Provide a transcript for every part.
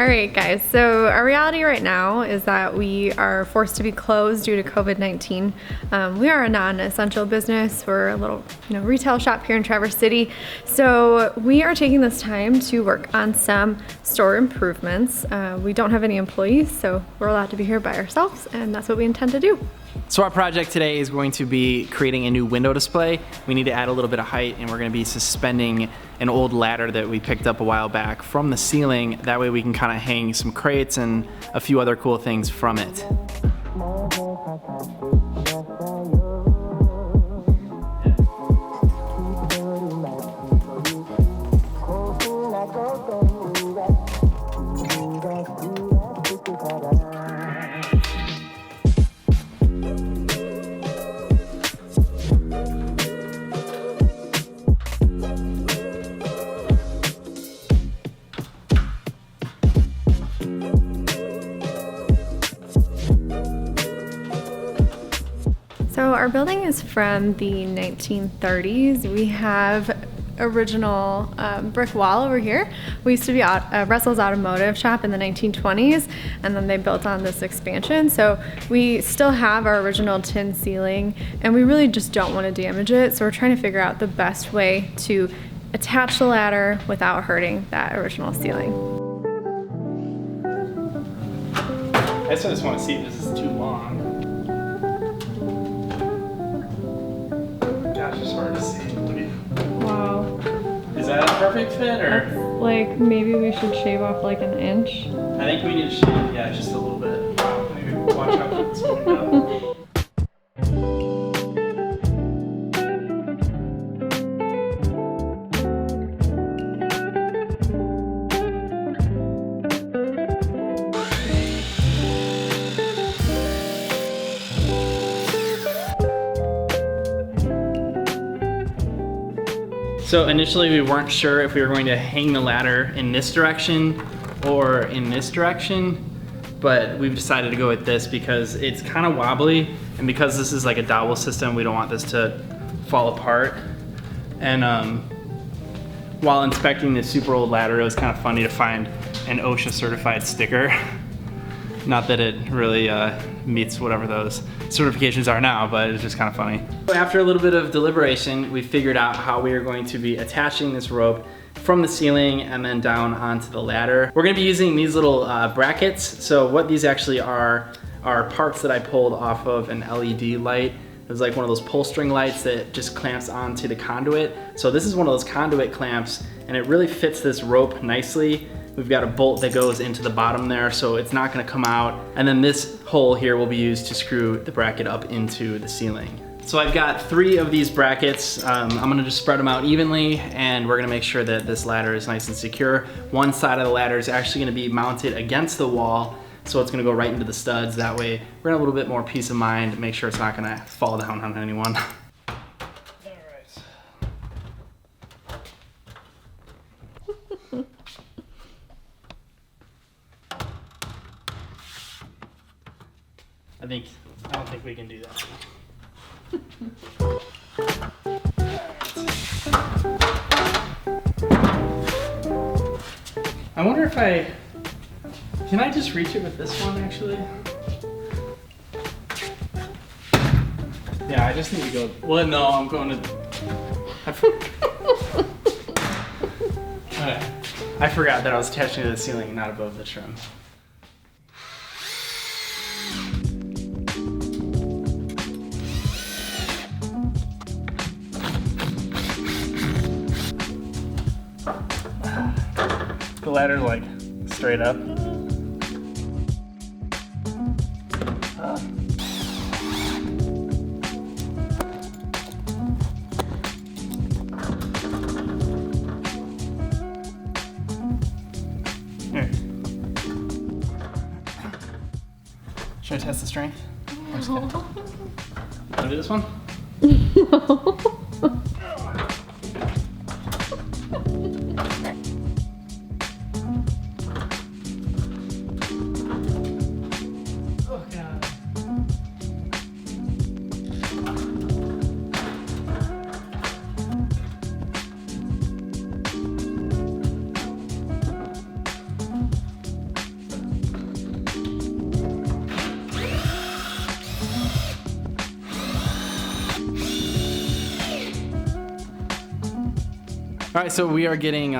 Alright guys, so our reality right now is that we are forced to be closed due to COVID-19. We are a non-essential business. We're a little retail shop here in Traverse City. So we are taking this time to work on some store improvements. We don't have any employees, so we're allowed to be here by ourselves, and that's what we intend to do. So our project today is going to be creating a new window display. We need to add a little bit of height, and we're going to be suspending an old ladder that we picked up a while back from the ceiling. That way we can kind of hang some crates and a few other cool things from it. So our building is from the 1930s. We have original brick wall over here. We used to be Russell's Automotive Shop in the 1920s, and then they built on this expansion. So we still have our original tin ceiling, and we really just don't want to damage it. So we're trying to figure out the best way to attach the ladder without hurting that original ceiling. I just want to see if this is too long. Gosh, it's hard to see. Wow. Is that a perfect fit, or? That's like, maybe we should shave off like an inch. I think we need to shave, yeah, just a little bit. Wow, maybe watch out for this window. So initially we weren't sure if we were going to hang the ladder in this direction or in this direction, but we've decided to go with this because it's kind of wobbly, and because this is like a dowel system, we don't want this to fall apart. And while inspecting this super old ladder, it was kind of funny to find an OSHA certified sticker. Not that it really meets whatever those certifications are now, but it's just kind of funny. After a little bit of deliberation, we figured out how we are going to be attaching this rope from the ceiling and then down onto the ladder. We're gonna be using these little brackets. So what these actually are parts that I pulled off of an LED light. It was like one of those pull string lights that just clamps onto the conduit. So this is one of those conduit clamps, and it really fits this rope nicely. We've got a bolt that goes into the bottom there, so it's not gonna come out. And then this hole here will be used to screw the bracket up into the ceiling. So I've got 3 of these brackets. I'm gonna just spread them out evenly, and we're gonna make sure that this ladder is nice and secure. One side of the ladder is actually gonna be mounted against the wall, so it's gonna go right into the studs. That way, we're gonna have a little bit more peace of mind, make sure it's not gonna fall down on anyone. I don't think we can do that. I wonder if can I just reach it with this one actually? Yeah, I just need to go, well no, I'm going to, okay. I forgot that I was attaching to the ceiling and not above the trim. The ladder's like straight up. Should I test the strength? Want to do this one? Oh God. All right, so we are getting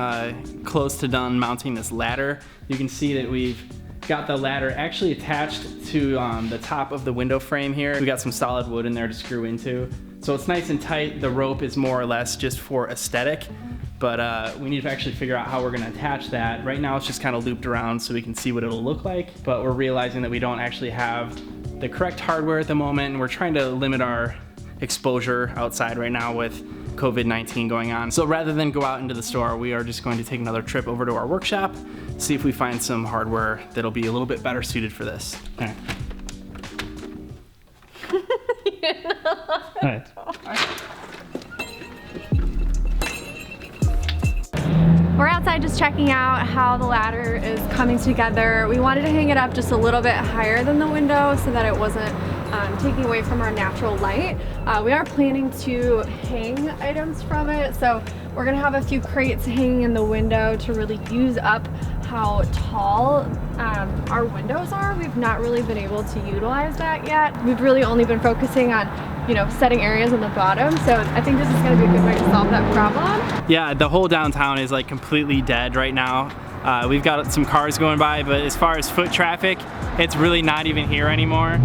close to done mounting this ladder. You can see that we've got the ladder actually attached to the top of the window frame here. We got some solid wood in there to screw into. So it's nice and tight. The rope is more or less just for aesthetic, but we need to actually figure out how we're gonna attach that. Right now it's just kind of looped around so we can see what it'll look like, but we're realizing that we don't actually have the correct hardware at the moment, and we're trying to limit our exposure outside right now with COVID-19 going on. So rather than go out into the store, we are just going to take another trip over to our workshop, see if we find some hardware that'll be a little bit better suited for this. Okay. All right. We're outside just checking out how the ladder is coming together. We wanted to hang it up just a little bit higher than the window so that it wasn't taking away from our natural light. We are planning to hang items from it, so we're gonna have a few crates hanging in the window to really use up how tall our windows are. We've not really been able to utilize that yet. We've really only been focusing on, you know, setting areas on the bottom, so I think this is gonna be a good way to solve that problem. Yeah, the whole downtown is like completely dead right now. We've got some cars going by, but as far as foot traffic, it's really not even here anymore.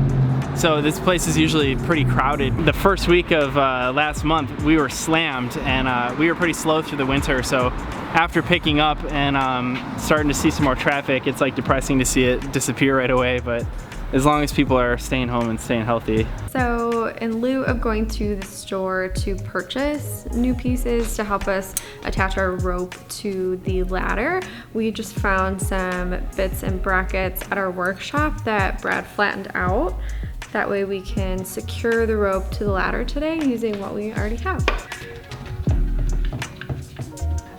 So this place is usually pretty crowded. The first week of last month, we were slammed, and we were pretty slow through the winter. So after picking up and starting to see some more traffic, it's like depressing to see it disappear right away. But as long as people are staying home and staying healthy. So in lieu of going to the store to purchase new pieces to help us attach our rope to the ladder, we just found some bits and brackets at our workshop that Brad flattened out. That way we can secure the rope to the ladder today using what we already have.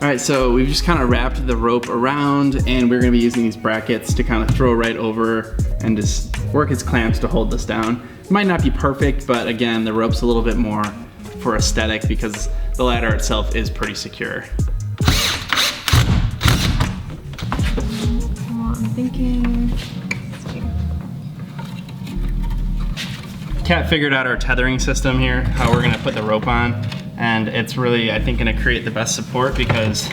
All right, so we've just kind of wrapped the rope around, and we're gonna be using these brackets to kind of throw right over and just work as clamps to hold this down. It might not be perfect, but again, the rope's a little bit more for aesthetic because the ladder itself is pretty secure. Well, I'm thinking, Kat figured out our tethering system here, how we're gonna put the rope on, and it's really, I think, gonna create the best support because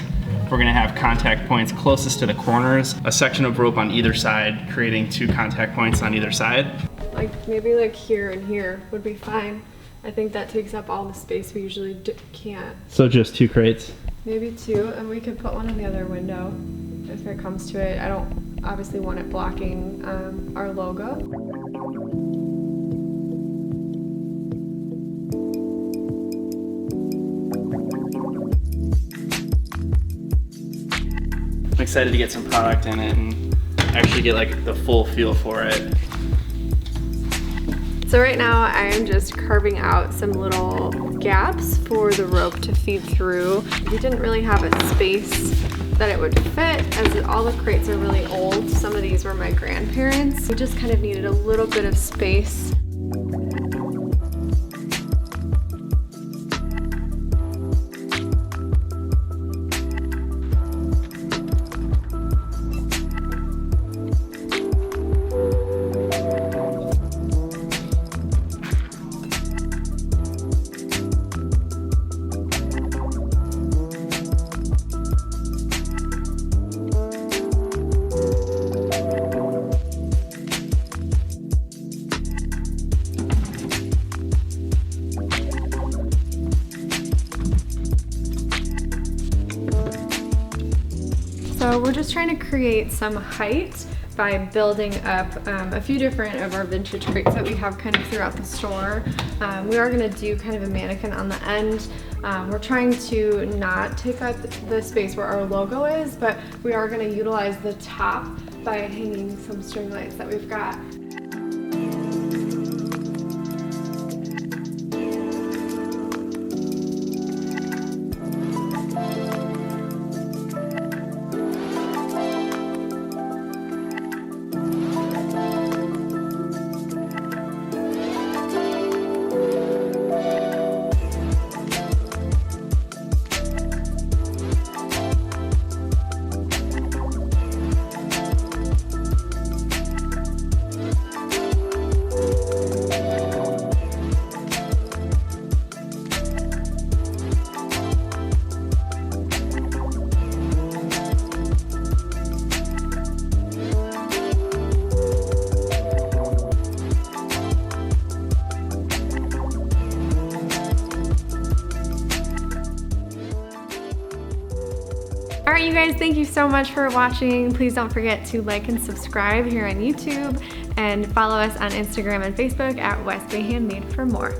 we're gonna have contact points closest to the corners, a section of rope on either side, creating 2 contact points on either side. like maybe like here and here would be fine. I think that takes up all the space we usually can't. So just 2 crates? Maybe 2, and we could put one in the other window if it comes to it. I don't obviously want it blocking our logo. I'm excited to get some product in it and actually get like the full feel for it. So right now I am just carving out some little gaps for the rope to feed through. We didn't really have a space that it would fit as all the crates are really old. Some of these were my grandparents. We just kind of needed a little bit of space. So we're just trying to create some height by building up a few different of our vintage crates that we have kind of throughout the store. We are gonna do kind of a mannequin on the end. We're trying to not take up the space where our logo is, but we are gonna utilize the top by hanging some string lights that we've got. right, you guys, thank you so much for watching. Please don't forget to like and subscribe here on YouTube and follow us on Instagram and Facebook at West Bay Handmade for more.